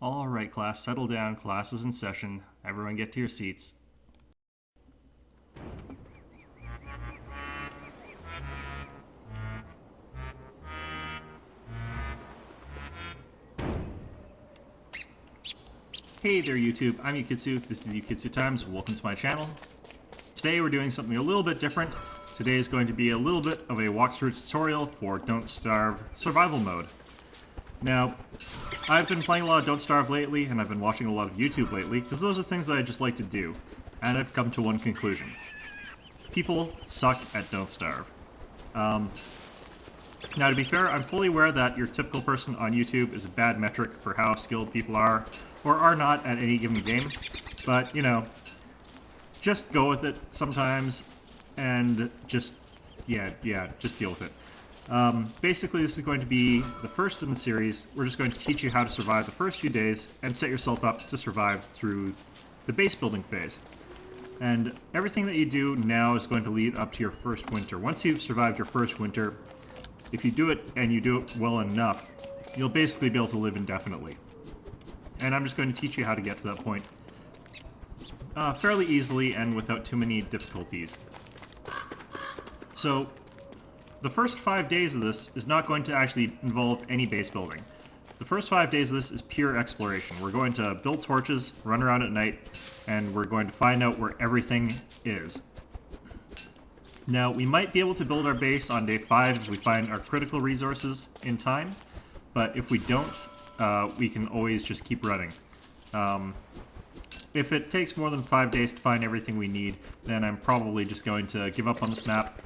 All right, class, settle down. Class is in session. Everyone get to your seats. Hey there, YouTube. I'm Yukitsu. This is Yukitsu Times. Welcome to my channel. Today we're doing something a little bit different. Today is going to be a little bit of a walkthrough tutorial for Don't Starve survival mode. Now, I've been playing a lot of Don't Starve lately, and I've been watching a lot of YouTube lately, because those are things that I just like to do. And I've come to one conclusion. People suck at Don't Starve. Now, to be fair, I'm fully aware that your typical person on YouTube is a bad metric for how skilled people are, or are not at any given game. But, you know, just go with it sometimes, and just deal with it. Basically, this is going to be the first in the series. We're just going to teach you how to survive the first few days and set yourself up to survive through the base building phase. And everything that you do now is going to lead up to your first winter. Once you've survived your first winter, if you do it and you do it well enough, you'll basically be able to live indefinitely. And I'm just going to teach you how to get to that point fairly easily and without too many difficulties. So, the first 5 days of this is not going to actually involve any base building. The first 5 days of this is pure exploration. We're going to build torches, run around at night, and we're going to find out where everything is. Now, we might be able to build our base on day 5 if we find our critical resources in time, but if we don't, we can always just keep running. If it takes more than 5 days to find everything we need, then I'm probably just going to give up on this map.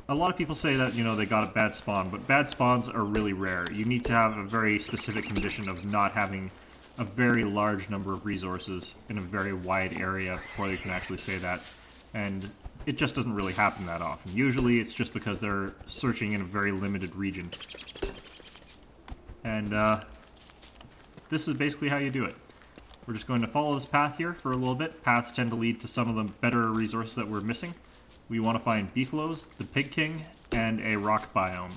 A lot of people say that, you know, they got a bad spawn, but bad spawns are really rare. You need to have a very specific condition of not having a very large number of resources in a very wide area before you can actually say that. And it just doesn't really happen that often. Usually it's just because they're searching in a very limited region. And this is basically how you do it. We're just going to follow this path here for a little bit. Paths tend to lead to some of the better resources that we're missing. We want to find beefaloes, the pig king, and a rock biome.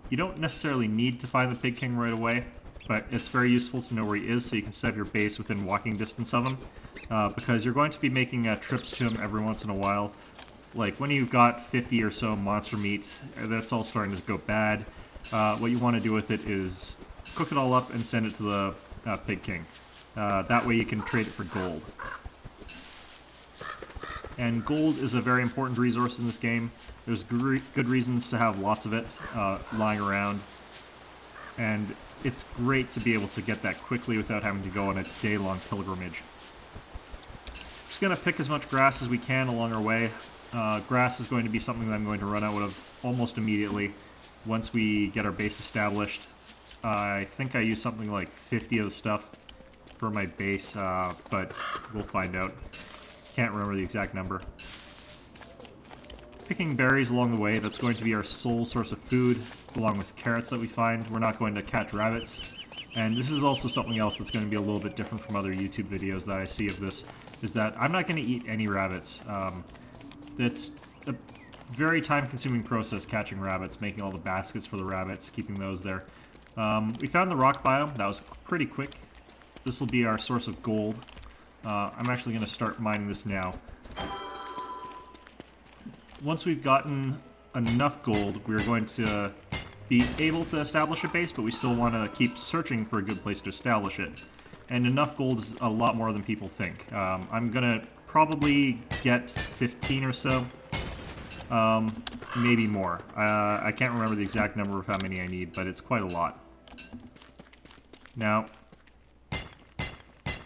You don't necessarily need to find the pig king right away, but it's very useful to know where he is so you can set up your base within walking distance of him, because you're going to be making trips to him every once in a while. Like when you've got 50 or so monster meat, that's all starting to go bad. What you want to do with it is cook it all up and send it to the pig king. That way you can trade it for gold. And gold is a very important resource in this game. There's good reasons to have lots of it lying around. And it's great to be able to get that quickly without having to go on a day-long pilgrimage. Just going to pick as much grass as we can along our way. Grass is going to be something that I'm going to run out of almost immediately once we get our base established. I think I use something like 50 of the stuff for my base, but we'll find out. Can't remember the exact number. Picking berries along the way, that's going to be our sole source of food, along with carrots that we find. We're not going to catch rabbits. And this is also something else that's going to be a little bit different from other YouTube videos that I see of this, is that I'm not going to eat any rabbits. That's a very time-consuming process, catching rabbits, making all the baskets for the rabbits, keeping those there. We found the rock biome. That was pretty quick. This will be our source of gold. I'm actually going to start mining this now. Once we've gotten enough gold, we're going to be able to establish a base, but we still want to keep searching for a good place to establish it. And enough gold is a lot more than people think. I'm going to probably get 15 or so. Maybe more. I can't remember the exact number of how many I need, but it's quite a lot. Now,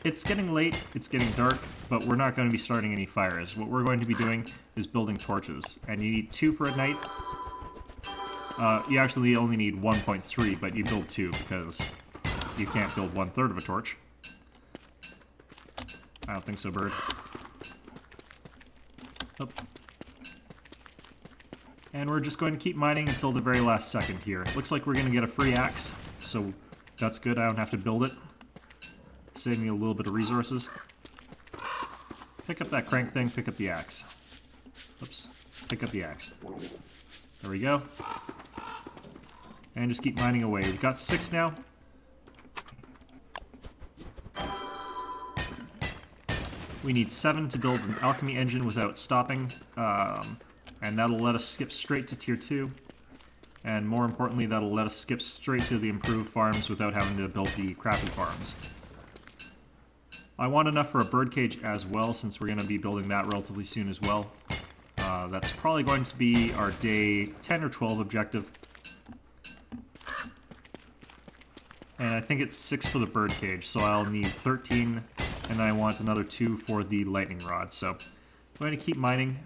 it's getting late, it's getting dark, but we're not going to be starting any fires. What we're going to be doing is building torches, and you need 2 for a night. You actually only need 1.3, but you build 2 because you can't build 1/3 of a torch. I don't think so, bird. Oh. And we're just going to keep mining until the very last second here. Looks like we're going to get a free axe, so that's good. I don't have to build it. Save me a little bit of resources. Pick up that crank thing, pick up the axe. Oops. Pick up the axe. There we go. And just keep mining away. We've got 6 now. We need 7 to build an alchemy engine without stopping, and that'll let us skip straight to tier 2. And more importantly, that'll let us skip straight to the improved farms without having to build the crappy farms. I want enough for a birdcage as well, since we're going to be building that relatively soon as well. That's probably going to be our day 10 or 12 objective. And I think it's 6 for the birdcage, so I'll need 13, and then I want another 2 for the lightning rod. So I'm going to keep mining.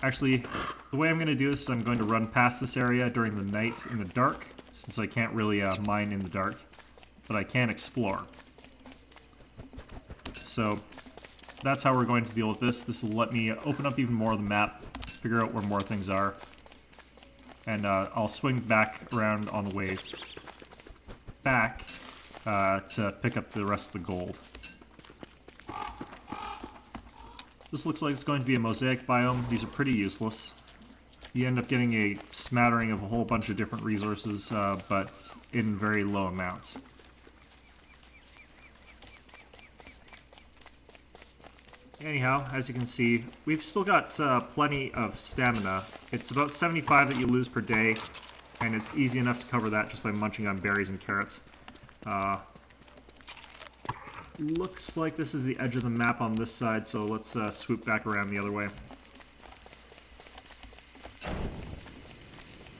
Actually, the way I'm going to do this is I'm going to run past this area during the night in the dark, since I can't really mine in the dark, but I can explore. So that's how we're going to deal with this. This will let me open up even more of the map, figure out where more things are, and I'll swing back around on the way back to pick up the rest of the gold. This looks like it's going to be a mosaic biome. These are pretty useless. You end up getting a smattering of a whole bunch of different resources, but in very low amounts. Anyhow, as you can see, we've still got plenty of stamina. It's about 75 that you lose per day, and it's easy enough to cover that just by munching on berries and carrots. Looks like this is the edge of the map on this side, so let's swoop back around the other way.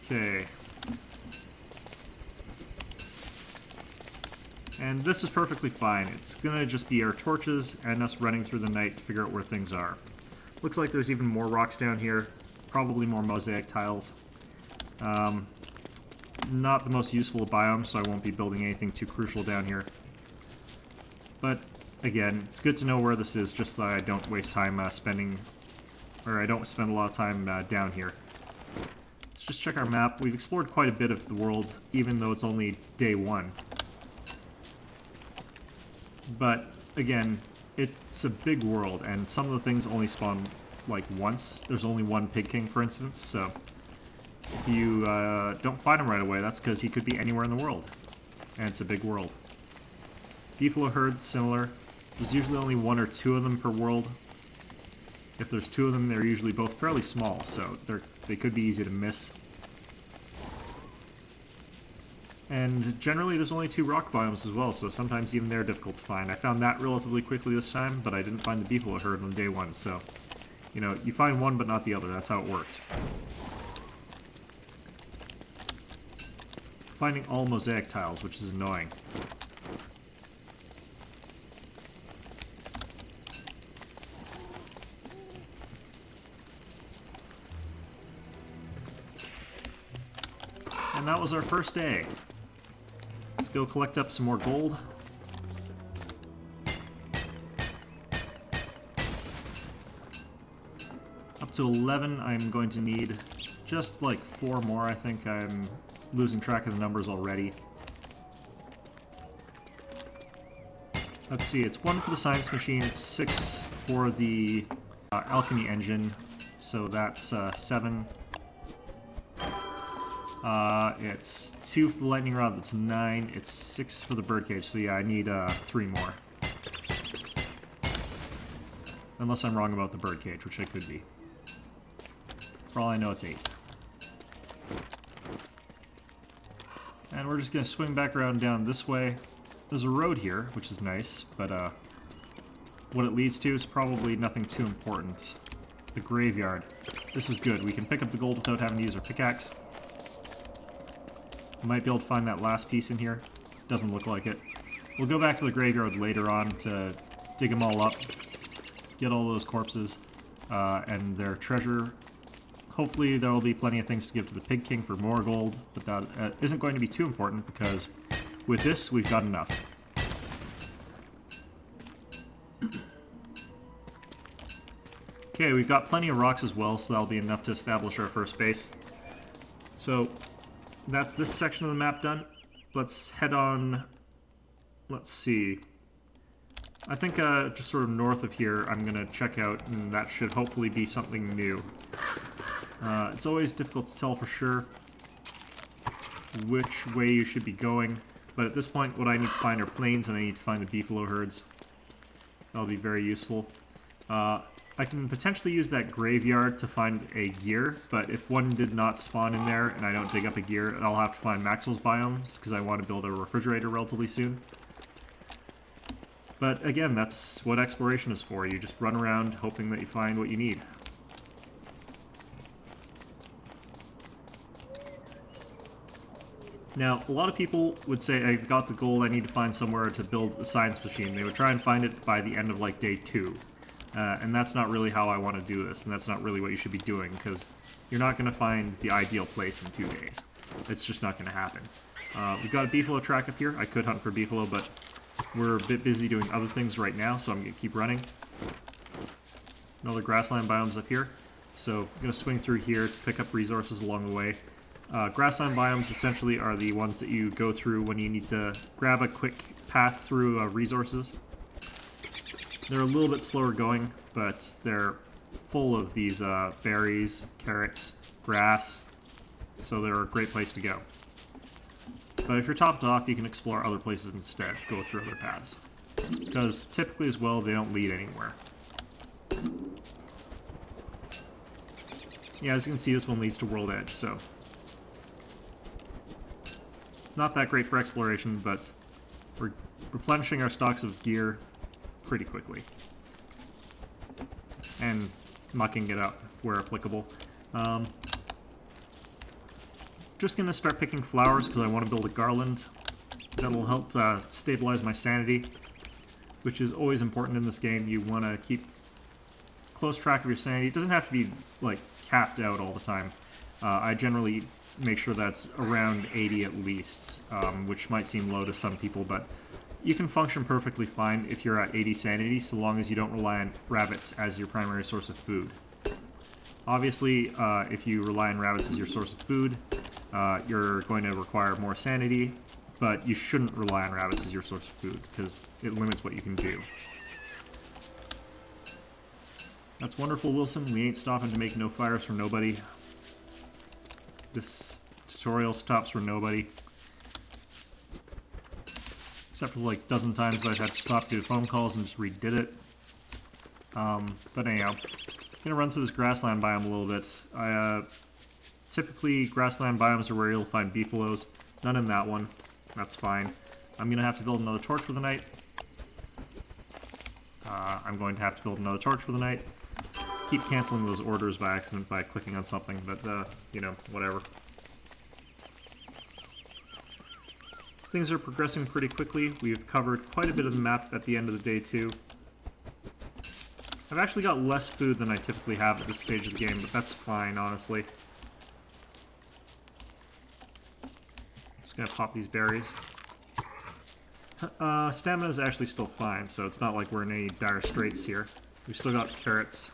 Okay. And this is perfectly fine. It's gonna just be our torches and us running through the night to figure out where things are. Looks like there's even more rocks down here. Probably more mosaic tiles. Not the most useful biome, so I won't be building anything too crucial down here. But again, it's good to know where this is, just so that I don't waste time I don't spend a lot of time down here. Let's just check our map. We've explored quite a bit of the world, even though it's only day 1. But again, it's a big world, and some of the things only spawn like once. There's only one pig king, for instance, so if you don't find him right away, that's because he could be anywhere in the world, and it's a big world. Beefalo herd, similar. There's usually only 1 or 2 of them per world. If there's 2 of them, they're usually both fairly small, so they could be easy to miss. And generally there's only 2 rock biomes as well, so sometimes even they're difficult to find. I found that relatively quickly this time, but I didn't find the beefalo herd on day 1, so you know, you find one but not the other, that's how it works. Finding all mosaic tiles, which is annoying. And that was our first day. Let's go collect up some more gold. Up to 11, I'm going to need just like 4 more, I think. I'm losing track of the numbers already. Let's see, it's 1 for the science machine, it's 6 for the alchemy engine, so that's 7. It's 2 for the lightning rod, that's 9. It's 6 for the birdcage, so yeah, I need 3 more. Unless I'm wrong about the birdcage, which I could be. For all I know, it's 8. And we're just going to swing back around down this way. There's a road here, which is nice, but what it leads to is probably nothing too important. The graveyard. This is good. We can pick up the gold without having to use our pickaxe. Might be able to find that last piece in here. Doesn't look like it. We'll go back to the graveyard later on to dig them all up, get all those corpses, and their treasure. Hopefully there will be plenty of things to give to the Pig King for more gold, but that isn't going to be too important because with this we've got enough. Okay, we've got plenty of rocks as well, so that'll be enough to establish our first base. So that's this section of the map done. Let's head on, let's see. I think just sort of north of here I'm going to check out, and that should hopefully be something new. It's always difficult to tell for sure which way you should be going, but at this point what I need to find are plains and I need to find the beefalo herds. That'll be very useful. I can potentially use that graveyard to find a gear, but if one did not spawn in there and I don't dig up a gear, I'll have to find Maxwell's Biomes, because I want to build a refrigerator relatively soon. But again, that's what exploration is for. You just run around hoping that you find what you need. Now, a lot of people would say, I've got the goal, I need to find somewhere to build a science machine. They would try and find it by the end of like day 2. And that's not really how I want to do this, and that's not really what you should be doing, because you're not going to find the ideal place in 2 days. It's just not going to happen. We've got a beefalo track up here. I could hunt for beefalo, but we're a bit busy doing other things right now, so I'm going to keep running. Another grassland biomes up here. So I'm going to swing through here to pick up resources along the way. Grassland biomes essentially are the ones that you go through when you need to grab a quick path through resources. They're a little bit slower going, but they're full of these berries, carrots, grass, so they're a great place to go. But if you're topped off, you can explore other places instead, go through other paths. Because typically as well, they don't lead anywhere. Yeah, as you can see, this one leads to World Edge, so not that great for exploration, but we're replenishing our stocks of gear pretty quickly. And mucking it up where applicable. Just gonna start picking flowers because I want to build a garland that'll help stabilize my sanity, which is always important in this game. You want to keep close track of your sanity. It doesn't have to be like capped out all the time. I generally make sure that's around 80 at least, which might seem low to some people, but you can function perfectly fine if you're at 80 sanity, so long as you don't rely on rabbits as your primary source of food. Obviously, if you rely on rabbits as your source of food, you're going to require more sanity, but you shouldn't rely on rabbits as your source of food, because it limits what you can do. That's wonderful, Wilson. We ain't stopping to make no fires for nobody. This tutorial stops for nobody. Except for like a dozen times I've had to stop to do phone calls and just redid it. But anyhow, I'm gonna run through this grassland biome a little bit. Typically, grassland biomes are where you'll find beefalos. None in that one. That's fine. I'm gonna have to build another torch for the night. I'm going to have to build another torch for the night. Keep canceling those orders by accident by clicking on something, but, you know, whatever. Things are progressing pretty quickly. We've covered quite a bit of the map at the end of the day, too. I've actually got less food than I typically have at this stage of the game, but that's fine, honestly. Just gonna pop these berries. Stamina is actually still fine, so it's not like we're in any dire straits here. We've still got carrots.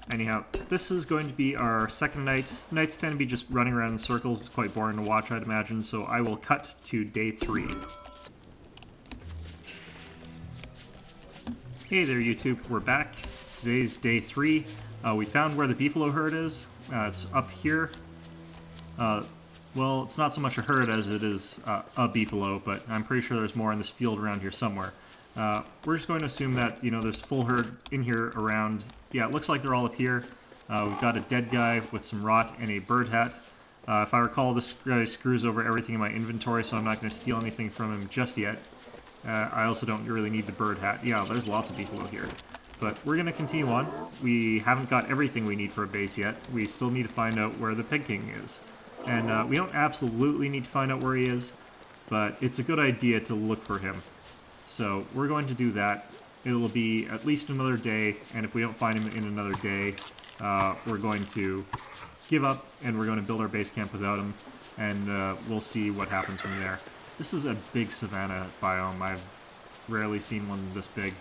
Anyhow, this is going to be our second night. Nights tend to be just running around in circles. It's quite boring to watch, I'd imagine, so I will cut to day 3. Hey there, YouTube. We're back. Today's day 3. We found where the beefalo herd is. It's up here. Well, it's not so much a herd as it is a beefalo, but I'm pretty sure there's more in this field around here somewhere. We're just going to assume that, you know, there's full herd in here around. Yeah, it looks like they're all up here. We've got a dead guy with some rot and a bird hat. If I recall, this guy screws over everything in my inventory, so I'm not going to steal anything from him just yet. I also don't really need the bird hat. Yeah, there's lots of beefalo here. But we're going to continue on. We haven't got everything we need for a base yet. We still need to find out where the Pig King is. And we don't absolutely need to find out where he is, but it's a good idea to look for him. So we're going to do that. It'll be at least another day, and if we don't find him in another day, we're going to give up, and we're going to build our base camp without him, and we'll see what happens from there. This is a big savanna biome. I've rarely seen one this big.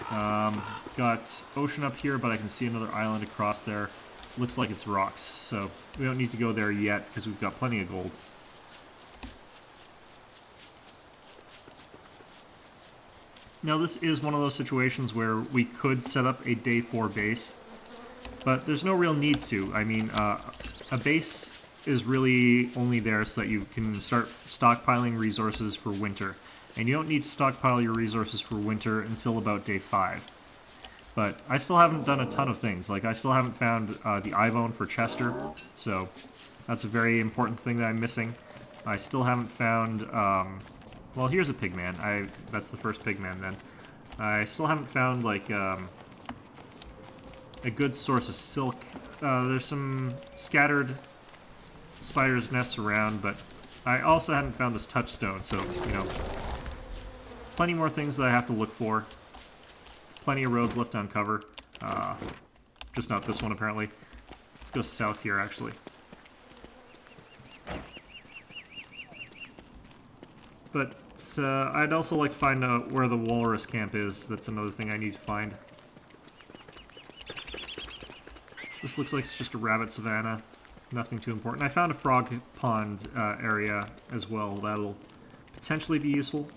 Got ocean up here, but I can see another island across there. Looks like it's rocks, so we don't need to go there yet because we've got plenty of gold. Now this is one of those situations where we could set up a day 4 base, but there's no real need to. I mean, a base is really only there so that you can start stockpiling resources for winter. And you don't need to stockpile your resources for winter until about day 5. But I still haven't done a ton of things. Like, I still haven't found the iBone for Chester, so that's a very important thing that I'm missing. I still haven't found, well, here's a pigman. That's the first pigman then. I still haven't found, like, a good source of silk. There's some scattered spiders' nests around, but I also haven't found this touchstone, so, you know, plenty more things that I have to look for. Plenty of roads left to uncover. Just not this one, apparently. Let's go south here, actually. But I'd also like to find out where the walrus camp is. That's another thing I need to find. This looks like it's just a rabbit savanna. Nothing too important. I found a frog pond area as well. That'll potentially be useful.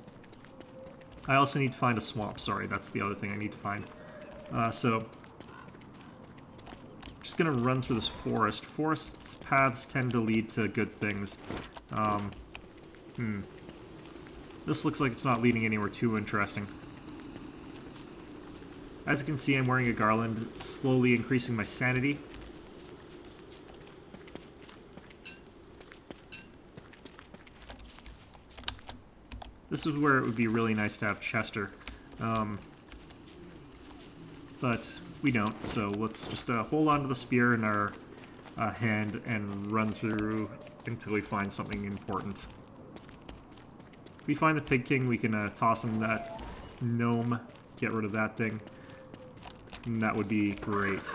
I also need to find a swamp. Sorry, that's the other thing I need to find. So, I'm just going to run through this forest. Forest's paths tend to lead to good things. This looks like it's not leading anywhere too interesting. As you can see, I'm wearing a garland. It's slowly increasing my sanity. This is where it would be really nice to have Chester. But we don't, so let's just hold on to the spear in our hand and run through until we find something important. If we find the Pig King, we can toss him that gnome, get rid of that thing, and that would be great.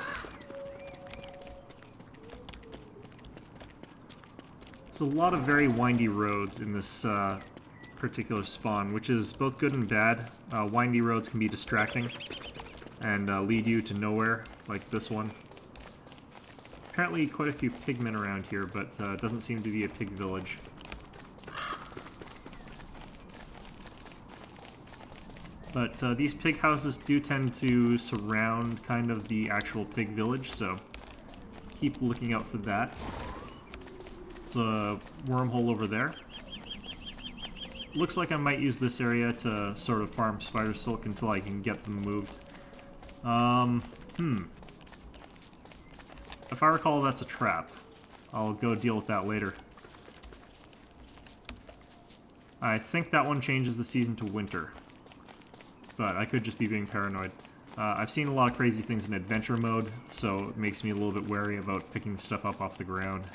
There's a lot of very windy roads in this particular spawn, which is both good and bad. Windy roads can be distracting and lead you to nowhere, like this one. Apparently quite a few pigmen around here, but it doesn't seem to be a pig village. But these pig houses do tend to surround kind of the actual pig village, so keep looking out for that. There's a wormhole over there. Looks like I might use this area to sort of farm spider silk until I can get them moved. If I recall, that's a trap. I'll go deal with that later. I think that one changes the season to winter. But I could just be being paranoid. I've seen a lot of crazy things in adventure mode, so it makes me a little bit wary about picking stuff up off the ground.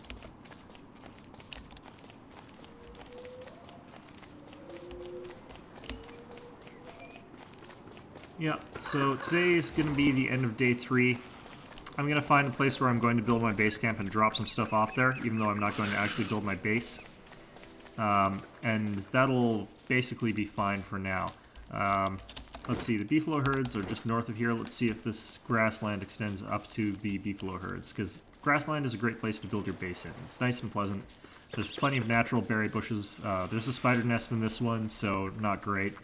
Yeah, so today is going to be the end of day 3. I'm going to find a place where I'm going to build my base camp and drop some stuff off there, even though I'm not going to actually build my base. And that'll basically be fine for now. Let's see, the beefalo herds are just north of here. Let's see if this grassland extends up to the beefalo herds, because grassland is a great place to build your base in. It's nice and pleasant. There's plenty of natural berry bushes. There's a spider nest in this one, so not great.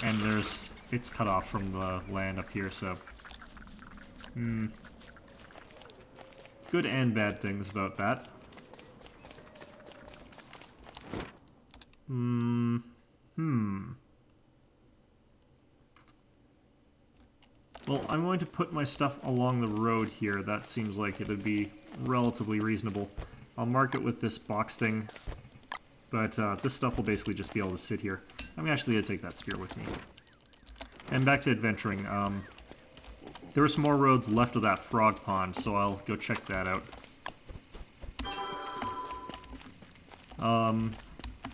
And it's cut off from the land up here, so... Good and bad things about that. Well, I'm going to put my stuff along the road here. That seems like it would be relatively reasonable. I'll mark it with this box thing. But this stuff will basically just be able to sit here. I'm actually going to take that spear with me. And back to adventuring. There are some more roads left of that frog pond, so I'll go check that out.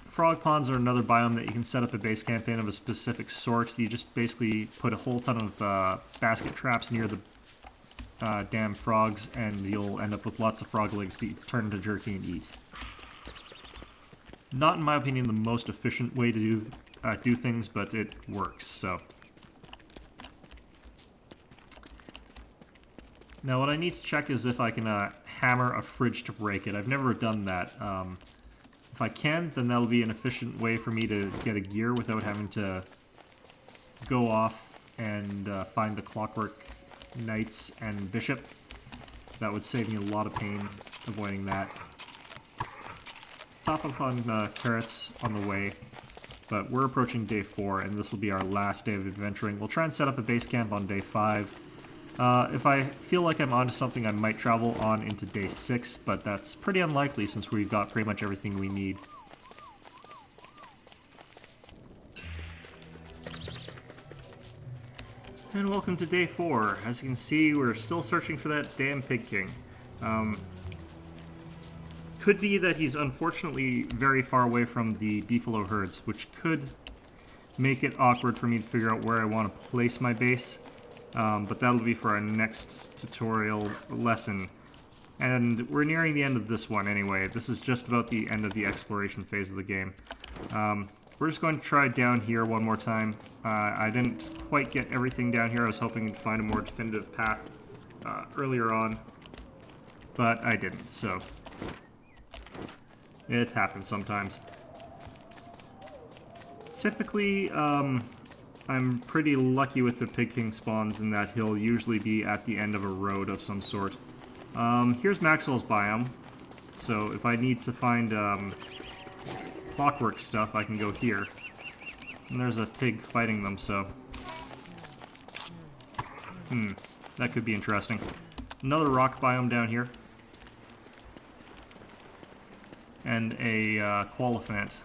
Frog ponds are another biome that you can set up a base camp in of a specific sort. You just basically put a whole ton of basket traps near the damn frogs, and you'll end up with lots of frog legs to turn into jerky and eat. Not, in my opinion, the most efficient way to do things, but it works, so. Now, what I need to check is if I can hammer a fridge to break it. I've never done that. If I can, then that'll be an efficient way for me to get a gear without having to go off and find the clockwork knights and bishop. That would save me a lot of pain. avoiding that. Top up on carrots on the way, but we're approaching day 4, and this will be our last day of adventuring. We'll try and set up a base camp on day 5. If I feel like I'm onto something, I might travel on into day 6, but that's pretty unlikely since we've got pretty much everything we need. And welcome to day 4. As you can see, we're still searching for that damn Pig King. Could be that he's unfortunately very far away from the beefalo herds, which could make it awkward for me to figure out where I want to place my base. But that'll be for our next tutorial lesson. And we're nearing the end of this one anyway. This is just about the end of the exploration phase of the game. We're just going to try down here one more time. I didn't quite get everything down here. I was hoping to find a more definitive path earlier on, but I didn't, so it happens sometimes. Typically, I'm pretty lucky with the Pig King spawns in that he'll usually be at the end of a road of some sort. Here's Maxwell's biome, so if I need to find clockwork stuff, I can go here. And there's a pig fighting them, so... that could be interesting. Another rock biome down here. And a qualiphant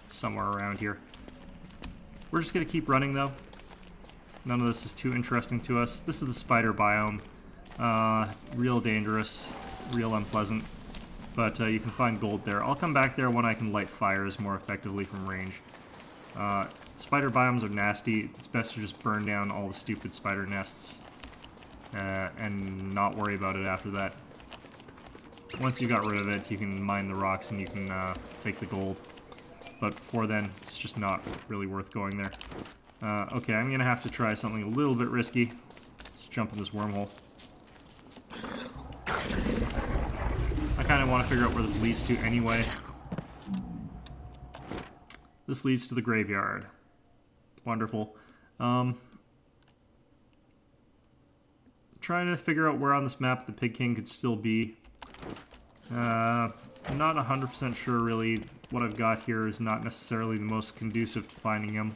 somewhere around here. We're just going to keep running, though. None of this is too interesting to us. This is the spider biome. Real dangerous, real unpleasant. But you can find gold there. I'll come back there when I can light fires more effectively from range. Spider biomes are nasty. It's best to just burn down all the stupid spider nests and not worry about it after that. Once you got rid of it, you can mine the rocks and you can take the gold. But before then, it's just not really worth going there. Okay, I'm going to have to try something a little bit risky. Let's jump in this wormhole. I kind of want to figure out where this leads to anyway. This leads to the graveyard. Wonderful. Trying to figure out where on this map the Pig King could still be. I'm not 100% sure really. What I've got here is not necessarily the most conducive to finding him.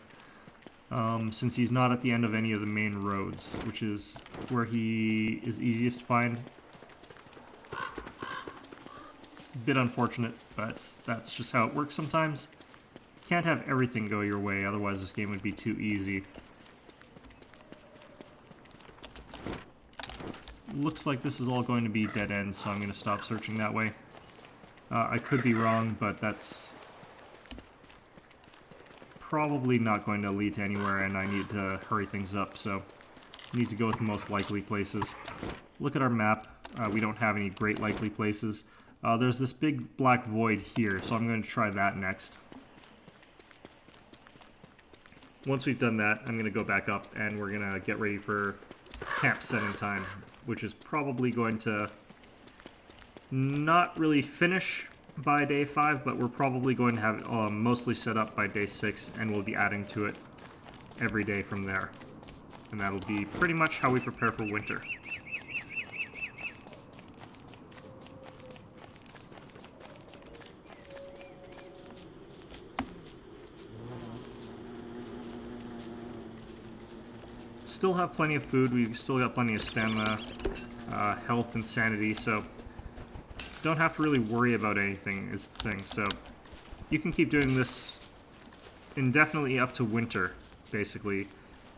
Since he's not at the end of any of the main roads, which is where he is easiest to find. Bit unfortunate, but that's just how it works sometimes. Can't have everything go your way, otherwise this game would be too easy. Looks like this is all going to be dead ends, so I'm going to stop searching that way. I could be wrong, but that's probably not going to lead to anywhere, and I need to hurry things up, so I need to go with the most likely places. Look at our map. We don't have any great likely places. There's this big black void here, so I'm going to try that next. Once we've done that, I'm going to go back up, and we're going to get ready for camp setting time, which is probably going to not really finish by day 5, but we're probably going to have it mostly set up by day 6, and we'll be adding to it every day from there. And that'll be pretty much how we prepare for winter. Still have plenty of food, we've still got plenty of stamina, health, and sanity, so don't have to really worry about anything is the thing. So you can keep doing this indefinitely up to winter, basically.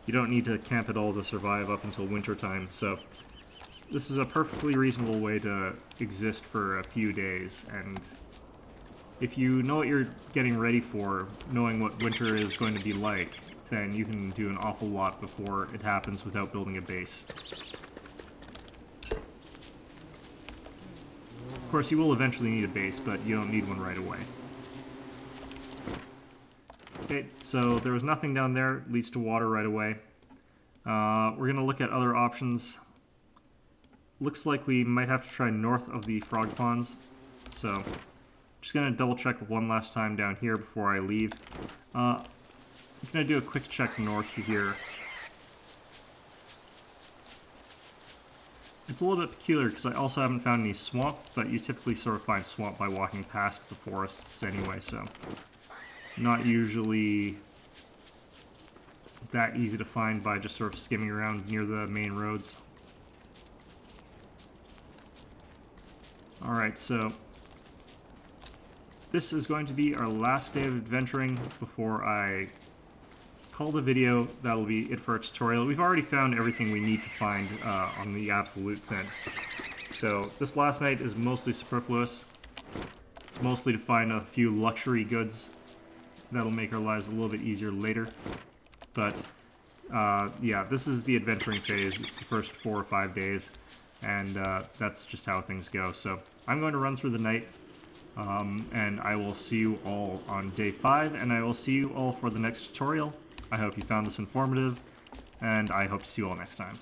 You don't need to camp at all to survive up until winter time, so this is a perfectly reasonable way to exist for a few days, and if you know what you're getting ready for, knowing what winter is going to be like, then you can do an awful lot before it happens without building a base. Of course, you will eventually need a base, but you don't need one right away. Okay, so there was nothing down there. It leads to water right away. We're going to look at other options. Looks like we might have to try north of the frog ponds. So, just going to double check one last time down here before I leave. I'm going to do a quick check north here. It's a little bit peculiar because I also haven't found any swamp, but you typically sort of find swamp by walking past the forests anyway, so not usually that easy to find by just sort of skimming around near the main roads. Alright, so this is going to be our last day of adventuring before I call the video. That'll be it for our tutorial. We've already found everything we need to find on the absolute sense. So this last night is mostly superfluous. It's mostly to find a few luxury goods that'll make our lives a little bit easier later. But yeah, this is the adventuring phase. It's the first 4 or 5 days, and that's just how things go. So I'm going to run through the night, and I will see you all on day 5, and I will see you all for the next tutorial. I hope you found this informative, and I hope to see you all next time.